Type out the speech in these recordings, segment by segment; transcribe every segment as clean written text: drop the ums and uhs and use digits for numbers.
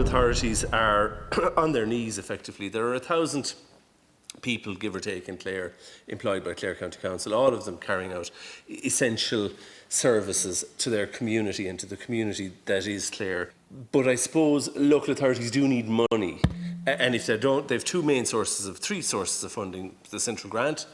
authorities are on their knees effectively. There are 1,000 people, give or take, in Clare, employed by Clare County Council, all of them carrying out essential services to their community and to the community that is Clare. But I suppose local authorities do need money. And if they don't, they have three main sources of funding: the central grant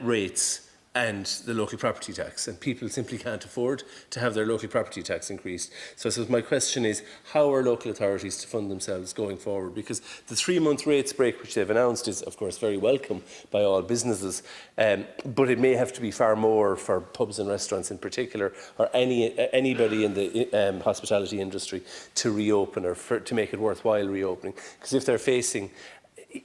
rates and the local property tax. And people simply can't afford to have their local property tax increased. So I suppose my question is, how are local authorities to fund themselves going forward? Because the 3-month rates break which they've announced is, of course, very welcome by all businesses, but it may have to be far more for pubs and restaurants in particular, or anybody in the hospitality industry to reopen, or to make it worthwhile reopening. Because if they're facing,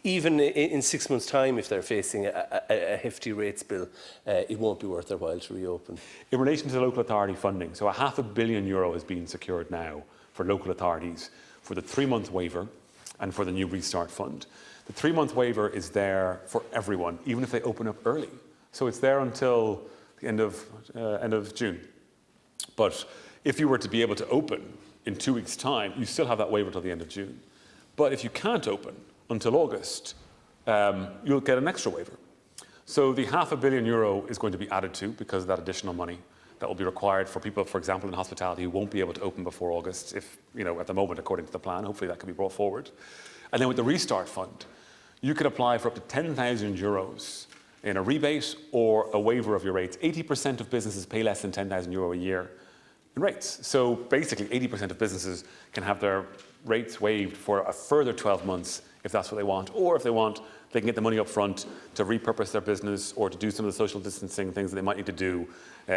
even in 6 months' time, if they're facing a hefty rates bill, it won't be worth their while to reopen. In relation to local authority funding, so €500 million has been secured now for local authorities for the 3-month waiver and for the new restart fund. The 3-month waiver is there for everyone, even if they open up early. So it's there until the end of June. But if you were to be able to open in 2 weeks' time, you still have that waiver till the end of June. But if you can't open until August, you'll get an extra waiver. So the €500 million is going to be added to because of that additional money that will be required for people, for example, in hospitality who won't be able to open before August, if, at the moment, according to the plan. Hopefully that can be brought forward. And then with the Restart Fund, you could apply for up to €10,000 in a rebate or a waiver of your rates. 80% of businesses pay less than €10,000 a year in rates. So basically 80% of businesses can have their rates waived for a further 12 months if that's what they want, or if they want, they can get the money up front to repurpose their business or to do some of the social distancing things that they might need to do,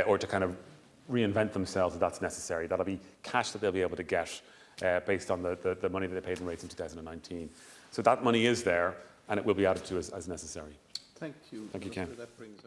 or to kind of reinvent themselves if that's necessary. That'll be cash that they'll be able to get based on the money that they paid in rates in 2019. So that money is there, and it will be added to as necessary. Thank you. Thank you, Ken. That brings